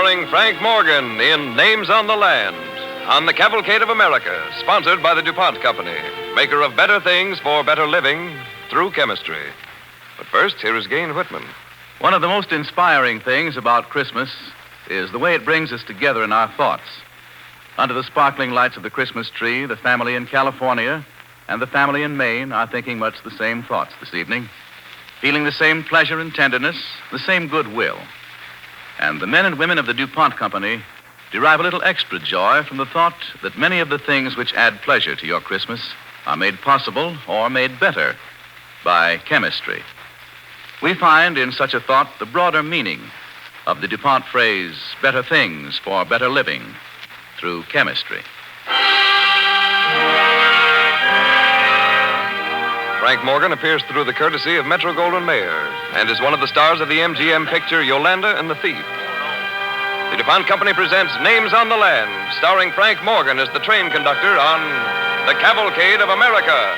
starring Frank Morgan in Names on the Land on the Cavalcade of America, sponsored by the DuPont Company, maker of better things for better living through chemistry. But first, here is Gain Whitman. One of the most inspiring things about Christmas is the way it brings us together in our thoughts. Under the sparkling lights of the Christmas tree, the family in California and the family in Maine are thinking much the same thoughts this evening, feeling the same pleasure and tenderness, the same goodwill. And the men and women of the DuPont Company derive a little extra joy from the thought that many of the things which add pleasure to your Christmas are made possible or made better by chemistry. We find in such a thought the broader meaning of the DuPont phrase, better things for better living through chemistry. Frank Morgan appears through the courtesy of Metro-Goldwyn-Mayer and is one of the stars of the MGM picture Yolanda and the Thief. The DuPont Company presents Names on the Land, starring Frank Morgan as the train conductor on the Cavalcade of America.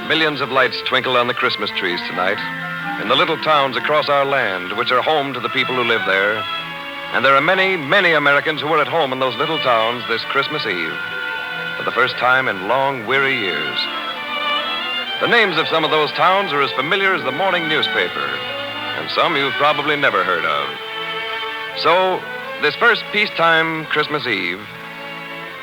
Millions of lights twinkle on the Christmas trees tonight in the little towns across our land, which are home to the people who live there. And there are many, many Americans who are at home in those little towns this Christmas Eve for the first time in long, weary years. The names of some of those towns are as familiar as the morning newspaper, and some you've probably never heard of. So, this first peacetime Christmas Eve,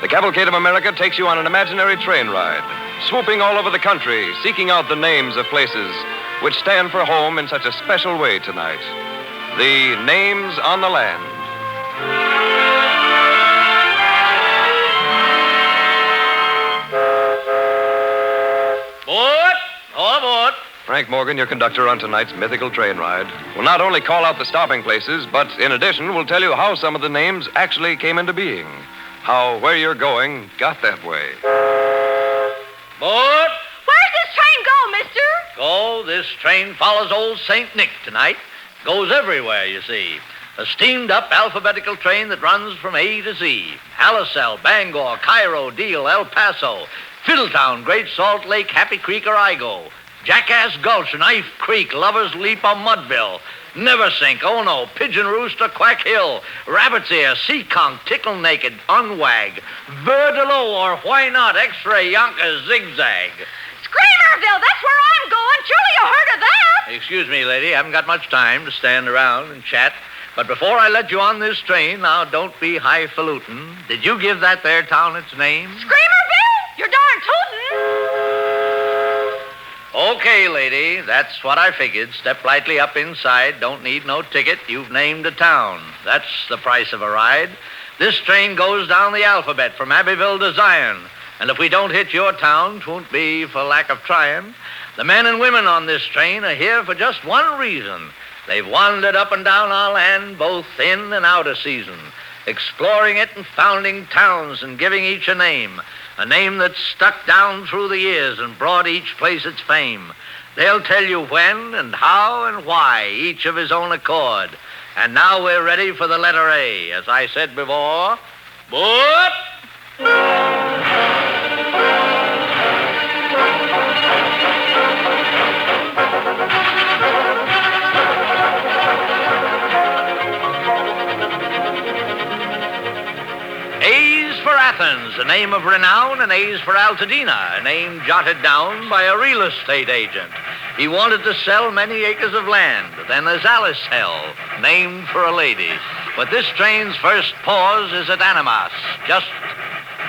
the Cavalcade of America takes you on an imaginary train ride, swooping all over the country, seeking out the names of places which stand for home in such a special way tonight. The Names on the Land. Board! All aboard! Frank Morgan, your conductor on tonight's mythical train ride, will not only call out the stopping places, but in addition will tell you how some of the names actually came into being. How where you're going got that way. Board! Where's this train go, mister? Go, this train follows old St. Nick tonight. Goes everywhere, you see. A steamed-up alphabetical train that runs from A to Z. Alisal, Bangor, Cairo, Deal, El Paso, Fiddletown, Great Salt Lake, Happy Creek, or Igo. Jackass Gulch, Knife Creek, Lover's Leap, or Mudville. Neversink, oh no, Pigeon Roost, or Quack Hill. Rabbit's Ear, Seekonk, Tickle Naked, Unwag, Verdelo, or why not, X-Ray, Yonkers, Zigzag. Screamerville, that's where I'm going. Surely you heard of that. Excuse me, lady, I haven't got much time to stand around and chat. But before I let you on this train, now don't be highfalutin. Did you give that there town its name? Screamerville? You're darn tootin'. Okay, lady, that's what I figured. Step lightly up inside. Don't need no ticket. You've named a town. That's the price of a ride. This train goes down the alphabet from Abbeville to Zion. And if we don't hit your town, 'twon't be for lack of trying. The men and women on this train are here for just one reason. They've wandered up and down our land, both in and out of season, exploring it and founding towns and giving each a name that's stuck down through the years and brought each place its fame. They'll tell you when and how and why, each of his own accord. And now we're ready for the letter A. As I said before, boot! A's for Athens, a name of renown, and A's for Altadena, a name jotted down by a real estate agent. He wanted to sell many acres of land. Then there's Alisal, named for a lady. But this train's first pause is at Animas, just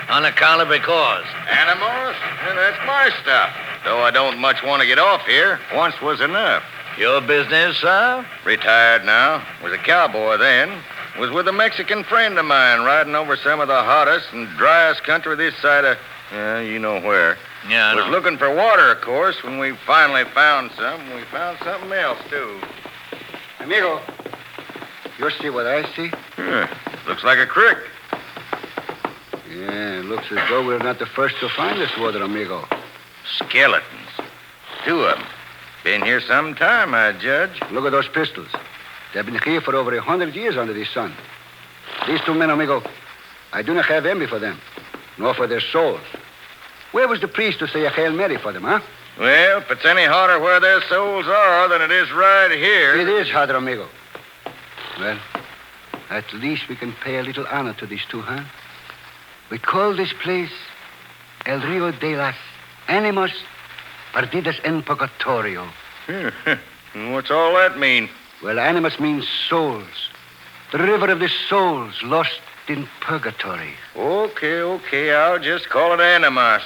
on account of because. Animals? Yeah, that's my stuff. Though I don't much want to get off here. Once was enough. Your business, sir? Retired now. Was a cowboy then. Was with a Mexican friend of mine riding over some of the hottest and driest country this side of, you know where. Yeah, I was know. looking for water, of course. When we finally found some, we found something else, too. Amigo, you see what I see? Looks like a creek. Yeah, it looks as though we're not the first to find this water, amigo. Skeletons. 2 of them. Been here some time, I judge. Look at those pistols. They've been here for over 100 years under the sun. These 2 men, amigo, I do not have envy for them, nor for their souls. Where was the priest to say a Hail Mary for them, huh? Well, if it's any hotter where their souls are than it is right here. It is hotter, amigo. Well, at least we can pay a little honor to these two, huh? We call this place El Rio de las Animas Perdidas en Purgatorio. What's all that mean? Well, animas means souls. The river of the souls lost in purgatory. Okay, I'll just call it Animas.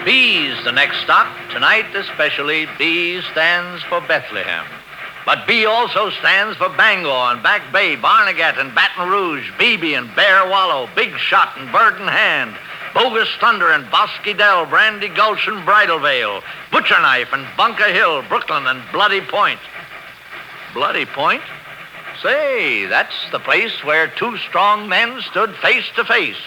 B's the next stop. Tonight, especially, B stands for Bethlehem. But B also stands for Bangor and Back Bay, Barnegat and Baton Rouge, Beebe and Bear Wallow, Big Shot and Bird in Hand, Bogus Thunder and Bosque Dell, Brandy Gulch and Bridal Veil, Butcher Knife and Bunker Hill, Brooklyn and Bloody Point. Bloody Point? Say, that's the place where two strong men stood face to face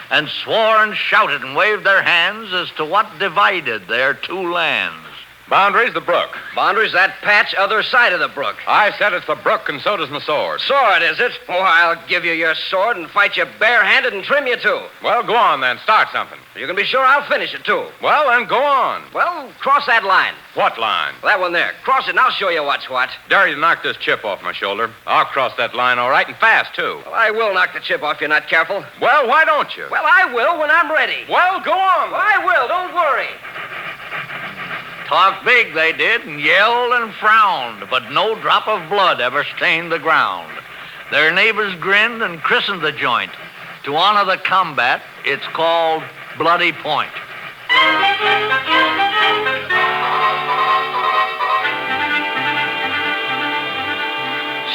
and swore and shouted and waved their hands as to what divided their two lands. Boundary's the brook. Boundary's that patch other side of the brook. I said it's the brook, and so does my sword. Sword, is it? Oh, I'll give you your sword and fight you barehanded and trim you, too. Well, go on then. Start something. You can be sure I'll finish it, too. Well, then go on. Well, cross that line. What line? That one there. Cross it and I'll show you what's what. Dare you to knock this chip off my shoulder. I'll cross that line all right and fast, too. Well, I will knock the chip off you, not careful. Well, why don't you? Well, I will when I'm ready. Well, go on. Well, I will. Don't worry. Talked big, they did, and yelled and frowned, but no drop of blood ever stained the ground. Their neighbors grinned and christened the joint. To honor the combat, it's called Bloody Point.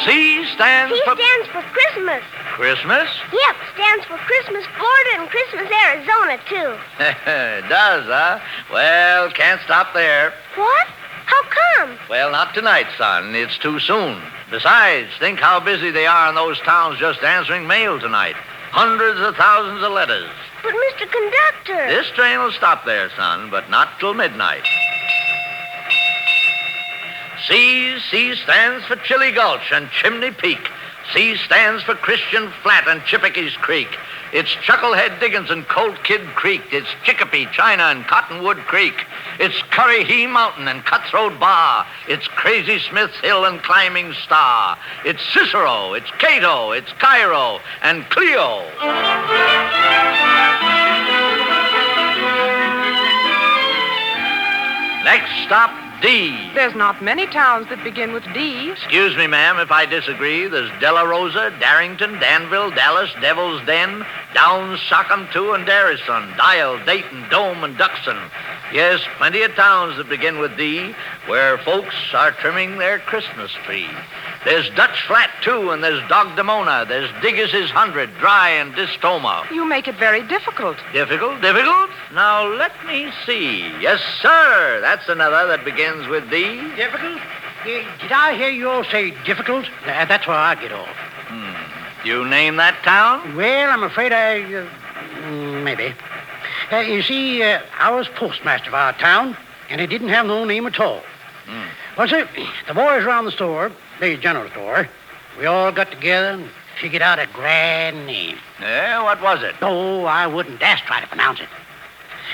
C stands C for... stands for Christmas. Christmas? Yep, stands for Christmas, Florida, and Christmas, Arizona, too. It does, huh? Well, can't stop there. What? How come? Well, not tonight, son. It's too soon. Besides, think how busy they are in those towns just answering mail tonight. Hundreds of thousands of letters. But, Mr. Conductor... This train will stop there, son, but not till midnight. C stands for Chili Gulch and Chimney Peak. C stands for Christian Flat and Chippicke's Creek. It's Chucklehead Diggins and Colt Kid Creek. It's Chicopee, China, and Cottonwood Creek. It's Curryhee Mountain and Cutthroat Bar. It's Crazy Smith's Hill and Climbing Star. It's Cicero, it's Cato, it's Cairo, and Clio. Next stop, D. There's not many towns that begin with D. Excuse me, ma'am, if I disagree. There's Della Rosa, Darrington, Danville, Dallas, Devil's Den, Downs, Sockhamtoo, and Darrison, Dial, Dayton, Dome, and Duxon. Yes, plenty of towns that begin with D, where folks are trimming their Christmas tree. There's Dutch Flat, too, and there's Dogdemona. There's Diggers's 100, Dry, and Distoma. You make it very difficult. Difficult? Now, let me see. Yes, sir. That's another that begins with D. Difficult? Did I hear you all say difficult? That's where I get off. You name that town? Well, I'm afraid maybe. You see, I was postmaster of our town, and it didn't have no name at all. Well, sir, the boys around the store, the general store, we all got together and figured out a grand name. Yeah, what was it? Oh, I wouldn't dare try to pronounce it.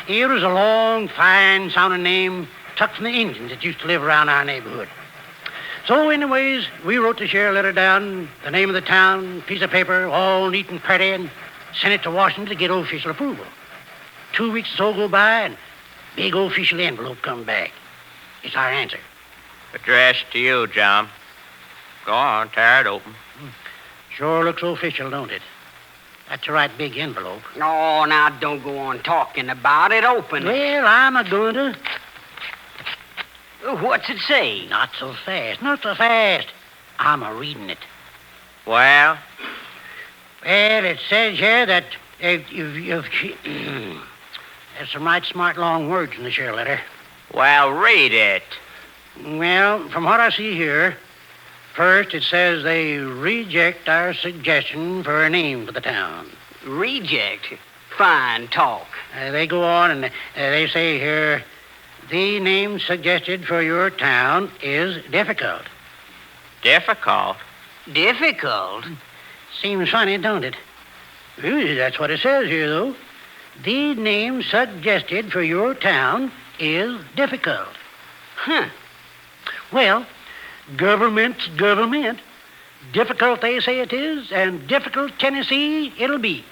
It was a long, fine-sounding name tucked from the Indians that used to live around our neighborhood. So, anyways, we wrote the sheriff letter down, the name of the town, piece of paper, all neat and pretty, and sent it to Washington to get official approval. 2 weeks or so go by, and big official envelope come back. It's our answer. Addressed to you, John. Go on, tear it open. Sure looks official, don't it? That's a right big envelope. No, now don't go on talking about it. Open it. Well, I'm a going to. What's it say? Not so fast, not so fast. I'm a reading it. Well? Well, it says here that there's some right smart long words in the share letter. Well, read it. Well, from what I see here, first it says they reject our suggestion for a name for the town. Reject? Fine talk. They go on and they say here, the name suggested for your town is difficult. Difficult. Difficult? Seems funny, don't it? Well, that's what it says here, though. The name suggested for your town is difficult. Huh. Well, government's government. Difficult, they say it is, and difficult Tennessee it'll be.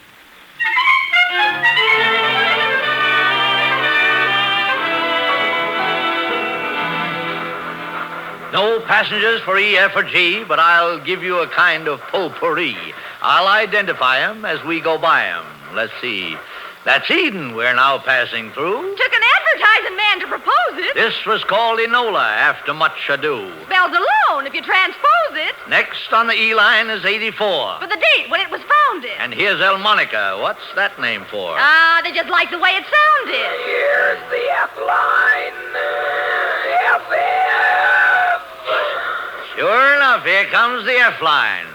No passengers for E, F, or G, but I'll give you a kind of potpourri. I'll identify 'em as we go by 'em. Let's see. That's Eden we're now passing through. Took an advertising man to propose it. This was called Enola after much ado. Spells alone if you transpose it. Next on the E line is 84. For the date when it was founded. And here's El Monica. What's that name for? They just like the way it sounded. Here's the F line. Sure enough, here comes the F line.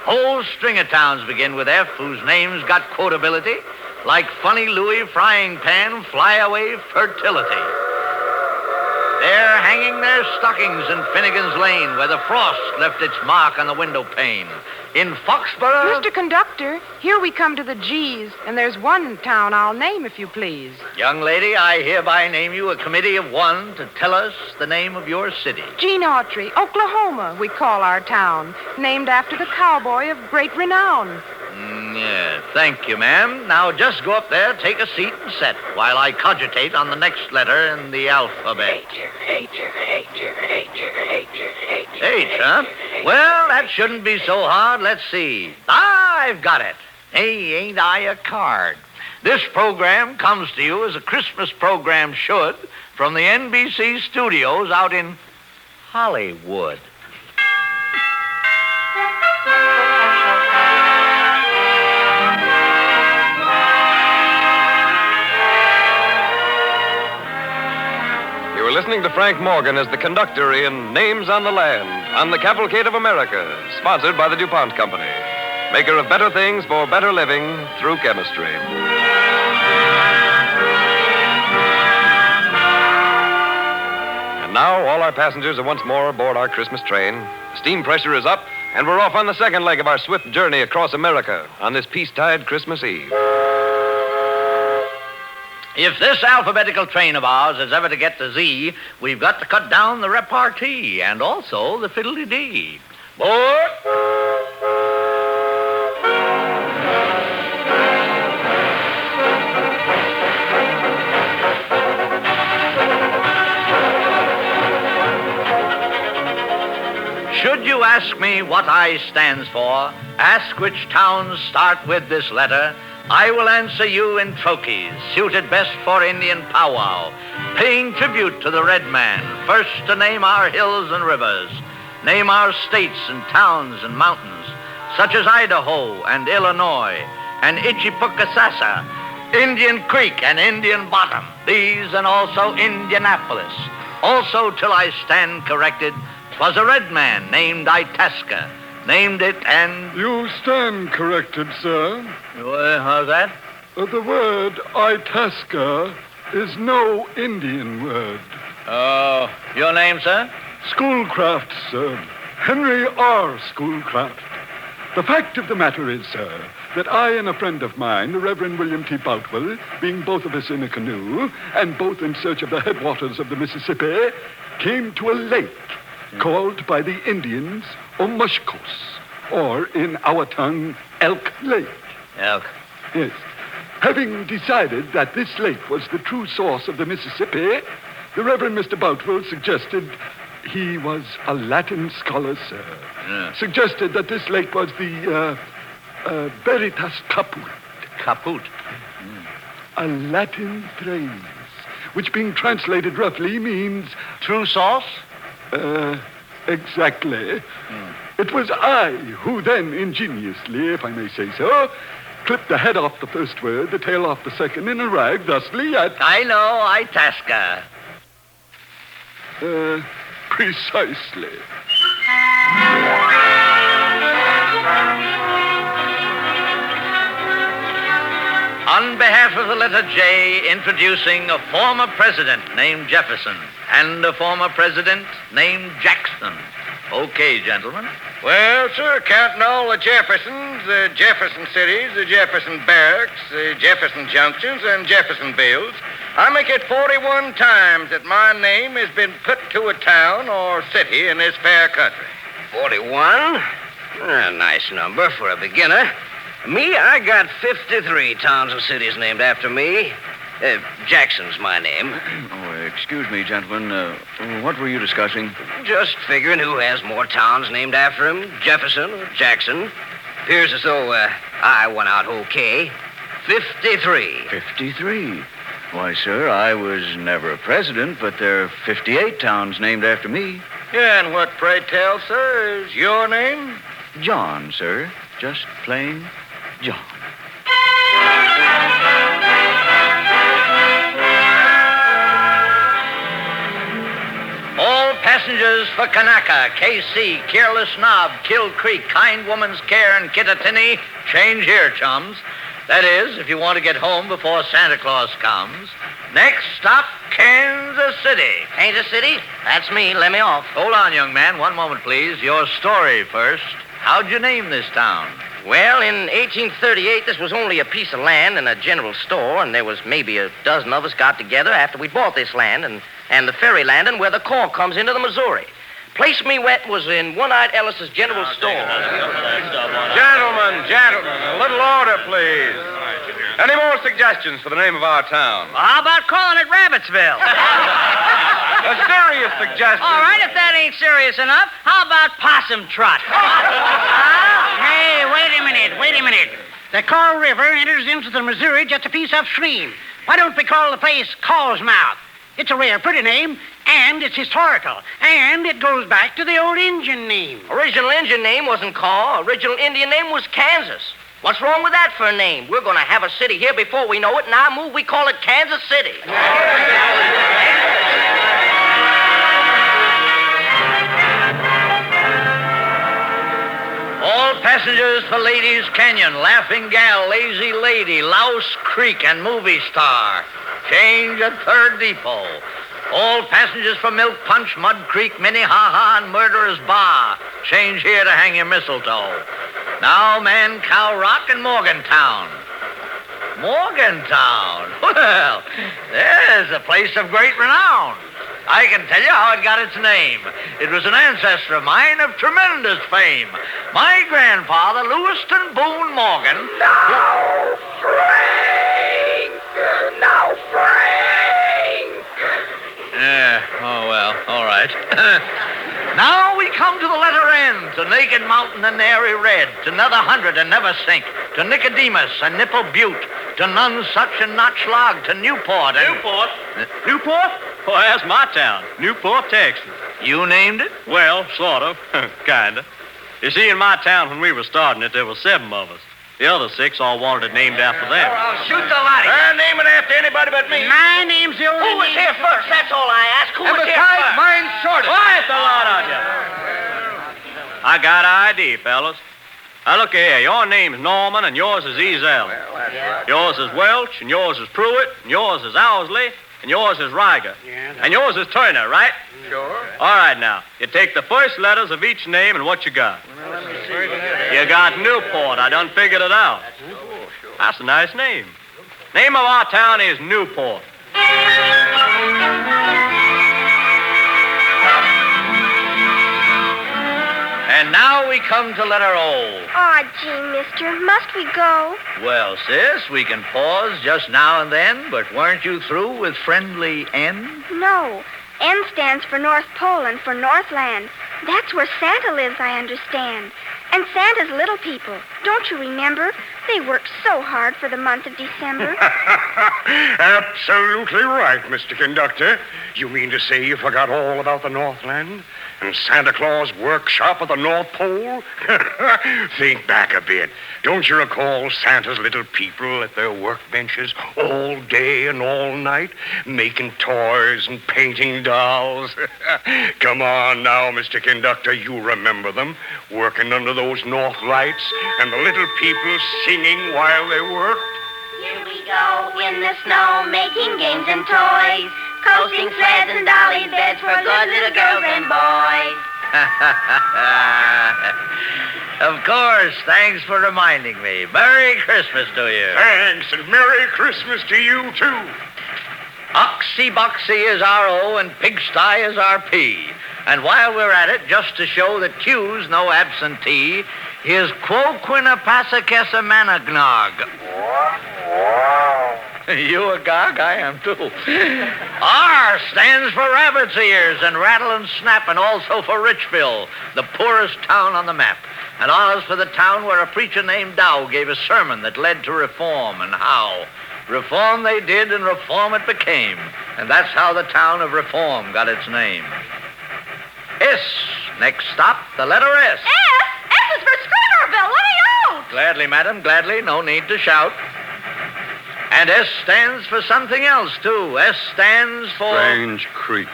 Whole string of towns begin with F whose names got quotability, like Funny Louie, Frying Pan, Flyaway, Fertility. They're hanging their stockings in Finnegan's Lane, where the frost left its mark on the window pane. In Foxborough... Mr. Conductor, here we come to the G's, and there's one town I'll name, if you please. Young lady, I hereby name you a committee of one to tell us the name of your city. Gene Autry, Oklahoma, we call our town, named after the cowboy of great renown. Yes, thank you, ma'am. Now just go up there, take a seat, and set while I cogitate on the next letter in the alphabet. H, huh? Well, that shouldn't be so hard. Let's see. I've got it. Hey, ain't I a card? This program comes to you as a Christmas program should from the NBC studios out in Hollywood. You were listening to Frank Morgan as the conductor in Names on the Land on the Cavalcade of America, sponsored by the DuPont Company, maker of better things for better living through chemistry. And now all our passengers are once more aboard our Christmas train. The steam pressure is up, and we're off on the second leg of our swift journey across America on this peace-tide Christmas Eve. If this alphabetical train of ours is ever to get to Z, we've got to cut down the repartee and also the fiddly-dee. Board! Should you ask me what I stands for, ask which towns start with this letter, I will answer you in trochees, suited best for Indian powwow, paying tribute to the red man, first to name our hills and rivers, name our states and towns and mountains, such as Idaho and Illinois, and Ichipukasasa, Indian Creek and Indian Bottom, these and also Indianapolis. Also, till I stand corrected, 'twas a red man named Itasca, named it and... You stand corrected, sir. How's that? The word Itasca is no Indian word. Oh, your name, sir? Schoolcraft, sir. Henry R. Schoolcraft. The fact of the matter is, sir, that I and a friend of mine, the Reverend William T. Boutwell, being both of us in a canoe, and both in search of the headwaters of the Mississippi, came to a lake called by the Indians Omushkos, or in our tongue, Elk Lake. Elk. Yes. Having decided that this lake was the true source of the Mississippi, the Reverend Mr. Boutwell suggested he was a Latin scholar, sir. Yeah. Suggested that this lake was the Veritas Caput. Caput. A Latin phrase, which being translated roughly means... True source? Exactly. It was I who then ingeniously, if I may say so, clipped the head off the first word, the tail off the second, and arrived thusly at... I know, Itasca. Precisely. On behalf of the letter J, introducing a former president named Jefferson and a former president named Jackson. Okay, gentlemen. Well, sir, counting all the Jeffersons, the Jefferson cities, the Jefferson barracks, the Jefferson junctions, and Jeffersonvilles, I make it 41 times that my name has been put to a town or city in this fair country. 41? A nice number for a beginner. Me, I got 53 towns and cities named after me. Jackson's my name. Oh, excuse me, gentlemen. What were you discussing? Just figuring who has more towns named after him, Jefferson or Jackson. Appears as though I won out okay. 53. 53? Why, sir, I was never a president, but there are 58 towns named after me. Yeah, and what, pray tell, sir, is your name? John, sir. Just plain John. All passengers for Kanaka, KC, Careless Knob, Kill Creek, Kind Woman's Care, and Kittatinny, change here, chums. That is, if you want to get home before Santa Claus comes. Next stop, Kansas City. Kansas City? That's me. Let me off. Hold on, young man. One moment, please. Your story first. How'd you name this town? Well, in 1838, this was only a piece of land and a general store, and there was maybe a dozen of us got together after we bought this land and the ferry landing where the corn comes into the Missouri. Place me wet was in One-Eyed Ellis's general store. Gentlemen, a little order, please. Any more suggestions for the name of our town? How about calling it Rabbitsville? A serious suggestion. All right, if that ain't serious enough, how about Possum Trot? Hey, wait a minute. The Coal River enters into the Missouri just a piece upstream. Why don't we call the place Call's Mouth? It's a rare pretty name, and it's historical, and it goes back to the old Indian name. Original Indian name wasn't Call. Original Indian name was Kansas. What's wrong with that for a name? We're going to have a city here before we know it, and our move, we call it Kansas City. All passengers for Ladies Canyon, Laughing Gal, Lazy Lady, Louse Creek, and Movie Star. Change at Third Depot. All passengers for Milk Punch, Mud Creek, Minnehaha, and Murderer's Bar. Change here to hang your mistletoe. Now, Man, Cow Rock, and Morgantown. Morgantown? Well, there's a place of great renown. I can tell you how it got its name. It was an ancestor of mine of tremendous fame. My grandfather, Lewiston Boone Morgan. Now, Frank! Oh, well, all right. Now we come to the letter N, to Naked Mountain and Airy Red, to Nether Hundred and Never Sink, to Nicodemus and Nipple Butte, to None Such and Not Schlag, to Newport and... Newport? Newport? Well, that's my town, Newport, Texas. You named it? Well, sort of. Kinda. You see, in my town when we were starting it, there were 7 of us. The other 6 all wanted it named after them. I'll shoot the lot of you. Name it after anybody but me. My name's the only Who was here first? That's all I ask. Who And was here besides, first? mine's shortest. Quiet, the lot of you. I got an ID, fellas. Now, look here. Your name's Norman, and yours is Ezel. Yours is Welch, and yours is Pruitt, and yours is Owsley, and yours is Riger. And yours is Turner, right? Sure. All right, now. You take the first letters of each name and what you got. You got Newport. I done figured it out. That's a nice name. Name of our town is Newport. And now we come to letter O. Aw, gee, mister, must we go? Well, sis, we can pause just now and then, but weren't you through with friendly N? No. N stands for North Pole and for Northland. That's where Santa lives, I understand. And Santa's little people. Don't you remember? They worked so hard for the month of December. Absolutely right, Mr. Conductor. You mean to say you forgot all about the Northland? And Santa Claus' workshop at the North Pole? Think back a bit. Don't you recall Santa's little people at their workbenches all day and all night, making toys and painting dolls? Come on now, Mr. Conductor, you remember them, working under those north lights and the little people singing while they worked? Here we go in the snow, making games and toys, coasting sleds and dolly beds for good little girls and boys. Of course. Thanks for reminding me. Merry Christmas to you. Thanks, and Merry Christmas to you, too. Oxy Boxy is our O and Pigsty is our P. And while we're at it, just to show that Q's no absentee, here's Quo Quinnapassacessa Managnog. You a gog? I am, too. R stands for Rabbit's Ears and Rattle and Snap, and also for Richville, the poorest town on the map. And R's for the town where a preacher named Dow gave a sermon that led to reform, and how. Reform they did, and reform it became. And that's how the town of Reform got its name. S. Next stop, the letter S. S? S is for Scooterville. What are you? Gladly, madam, gladly. No need to shout. And S stands for something else, too. S stands for... Strange Creek.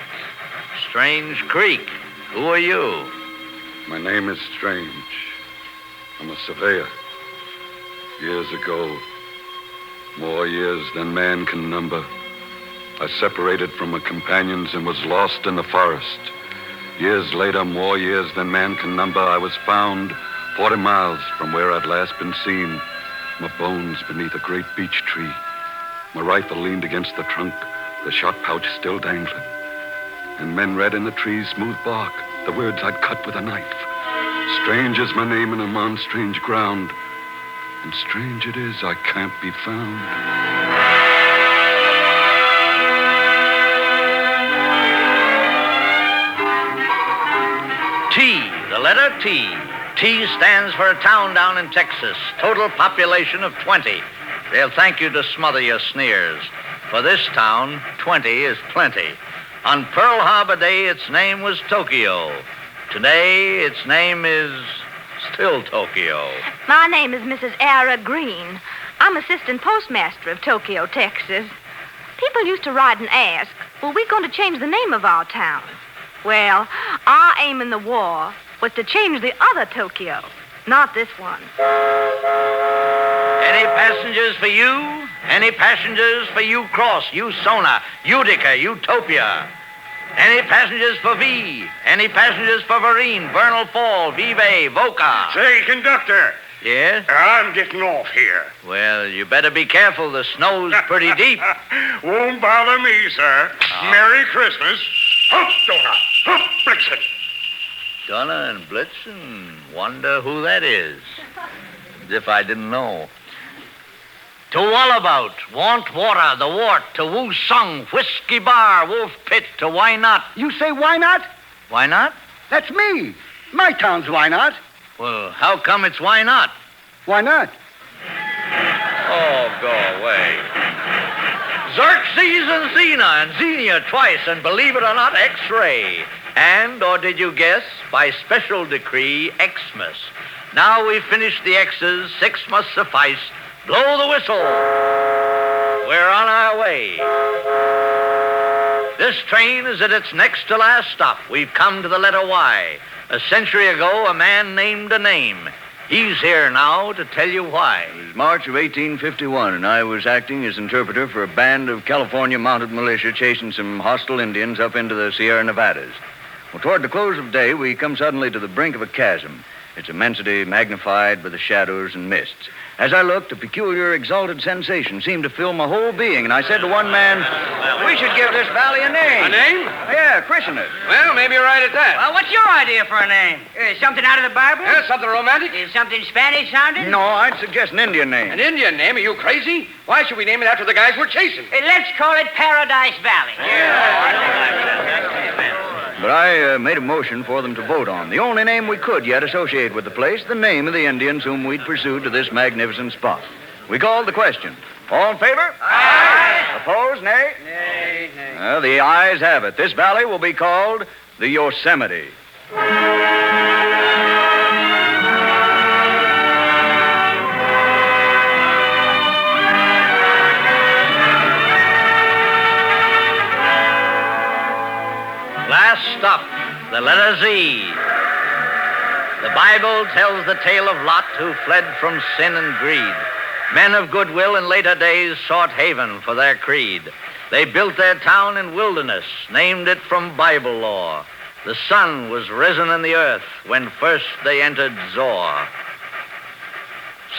Strange Creek. Who are you? My name is Strange. I'm a surveyor. Years ago, more years than man can number, I separated from my companions and was lost in the forest. Years later, more years than man can number, I was found 40 miles from where I'd last been seen, my bones beneath a great beech tree. My rifle leaned against the trunk, the shot pouch still dangling. And men read in the tree's smooth bark the words I'd cut with a knife. Strange is my name, and I'm on strange ground. And strange it is I can't be found. T, the letter T. T stands for a town down in Texas. Total population of 20. They'll thank you to smother your sneers. For this town, 20 is plenty. On Pearl Harbor Day, its name was Tokyo. Today, its name is still Tokyo. My name is Mrs. Ara Green. I'm assistant postmaster of Tokyo, Texas. People used to write and ask, well, we're going to change the name of our town. Well, our aim in the war was to change the other Tokyo, not this one. Any passengers for you? Any passengers for you Cross, you Sona, Utica, Utopia? Any passengers for V? Any passengers for Vereen, Vernal Fall, Vive, Voca? Say, conductor. Yes? I'm getting off here. Well, you better be careful. The snow's pretty deep. Won't bother me, sir. Merry Christmas. Hup, Donna. Hup, Blitzen. Donna and Blitzen? Wonder who that is. As if I didn't know. To Wallabout, Want Water, The Wart, to Woo Sung, Whiskey Bar, Wolf Pit, to Why Not. You say why not? Why not? That's me. My town's why not? Well, how come it's Why Not? Why not? Oh, go away. Xerxes and Xena and Xenia twice, and believe it or not, X-ray. And, or did you guess, by special decree, Xmas. Now we've finished the X's, 6 must suffice. Blow the whistle. We're on our way. This train is at its next to last stop. We've come to the letter Y. A century ago, a man named a name. He's here now to tell you why. It was March of 1851, and I was acting as interpreter for a band of California mounted militia chasing some hostile Indians up into the Sierra Nevadas. Well, toward the close of day, we come suddenly to the brink of a chasm, its immensity magnified by the shadows and mists. As I looked, a peculiar, exalted sensation seemed to fill my whole being, and I said to one man, we should give this valley a name. A name? Yeah, christen it. Well, maybe you're right at that. Well, what's your idea for a name? Something out of the Bible? Yeah, something romantic? Something Spanish sounding? No, I'd suggest an Indian name. An Indian name? Are you crazy? Why should we name it after the guys we're chasing? Let's call it Paradise Valley. But I made a motion for them to vote on. The only name we could yet associate with the place, the name of the Indians whom we'd pursued to this magnificent spot. We called the question. All in favor? Aye. Opposed? Nay? Nay. The ayes have it. This valley will be called the Yosemite. Last stop, the letter Z. The Bible tells the tale of Lot who fled from sin and greed. Men of goodwill in later days sought haven for their creed. They built their town in wilderness, named it from Bible law. The sun was risen in the earth when first they entered Zor.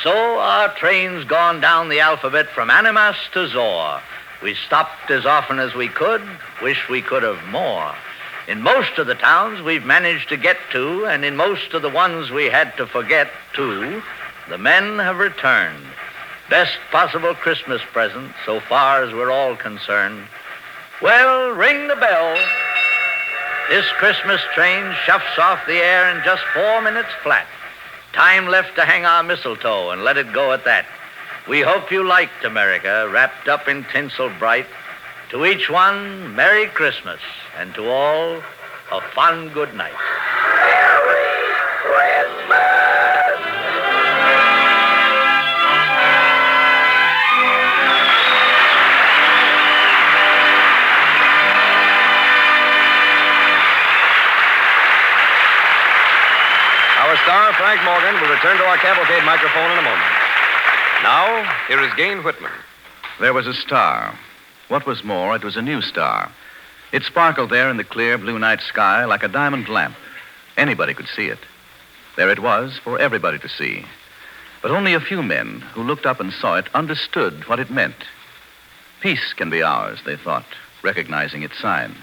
So our train's gone down the alphabet from Animas to Zor. We stopped as often as we could, wish we could have more. In most of the towns we've managed to get to, and in most of the ones we had to forget, too, the men have returned. Best possible Christmas present, so far as we're all concerned. Well, ring the bell. This Christmas train shuffs off the air in just 4 minutes flat. Time left to hang our mistletoe and let it go at that. We hope you liked America, wrapped up in tinsel bright. To each one, Merry Christmas, and to all, a fond good night. Our star, Frank Morgan, will return to our cavalcade microphone in a moment. Now, here is Gain Whitman. There was a star. What was more, it was a new star. It sparkled there in the clear blue night sky like a diamond lamp. Anybody could see it. There it was for everybody to see. But only a few men who looked up and saw it understood what it meant. Peace can be ours, they thought, recognizing its sign.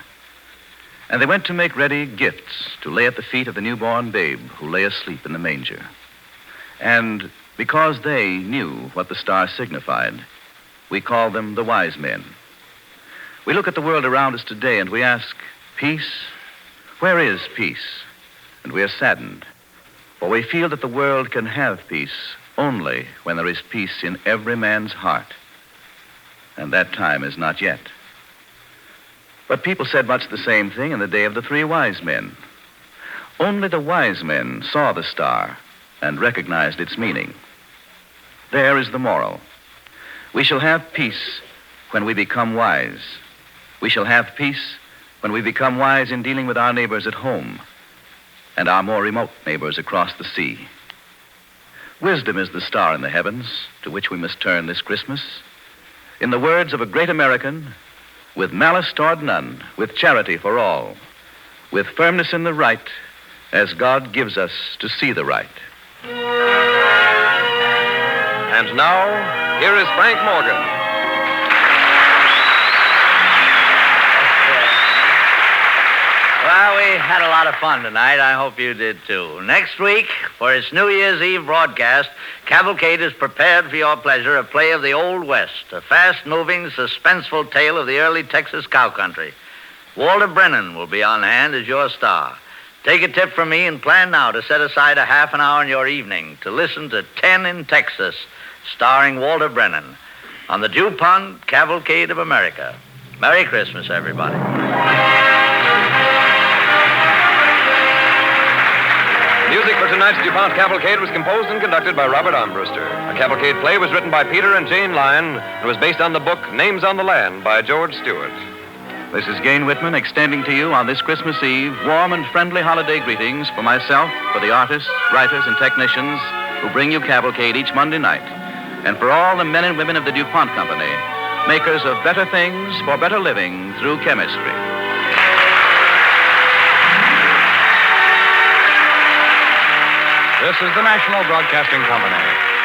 And they went to make ready gifts to lay at the feet of the newborn babe who lay asleep in the manger. And because they knew what the star signified, we call them the wise men. We look at the world around us today and we ask, peace? Where is peace? And we are saddened, for we feel that the world can have peace only when there is peace in every man's heart. And that time is not yet. But people said much the same thing in the day of the 3 wise men. Only the wise men saw the star and recognized its meaning. There is the moral. We shall have peace when we become wise. We shall have peace when we become wise in dealing with our neighbors at home and our more remote neighbors across the sea. Wisdom is the star in the heavens to which we must turn this Christmas. In the words of a great American, with malice toward none, with charity for all, with firmness in the right, as God gives us to see the right. And now, here is Frank Morgan. Well, we had a lot of fun tonight. I hope you did, too. Next week, for its New Year's Eve broadcast, Cavalcade has prepared for your pleasure a play of the Old West, a fast-moving, suspenseful tale of the early Texas cow country. Walter Brennan will be on hand as your star. Take a tip from me and plan now to set aside a half an hour in your evening to listen to 10 in Texas, starring Walter Brennan, on the DuPont Cavalcade of America. Merry Christmas, everybody. Music for tonight's DuPont Cavalcade was composed and conducted by Robert Armbruster. A cavalcade play was written by Peter and Jane Lyon and was based on the book Names on the Land by George Stewart. This is Gain Whitman extending to you on this Christmas Eve warm and friendly holiday greetings for myself, for the artists, writers, and technicians who bring you Cavalcade each Monday night, and for all the men and women of the DuPont Company, makers of better things for better living through chemistry. This is the National Broadcasting Company.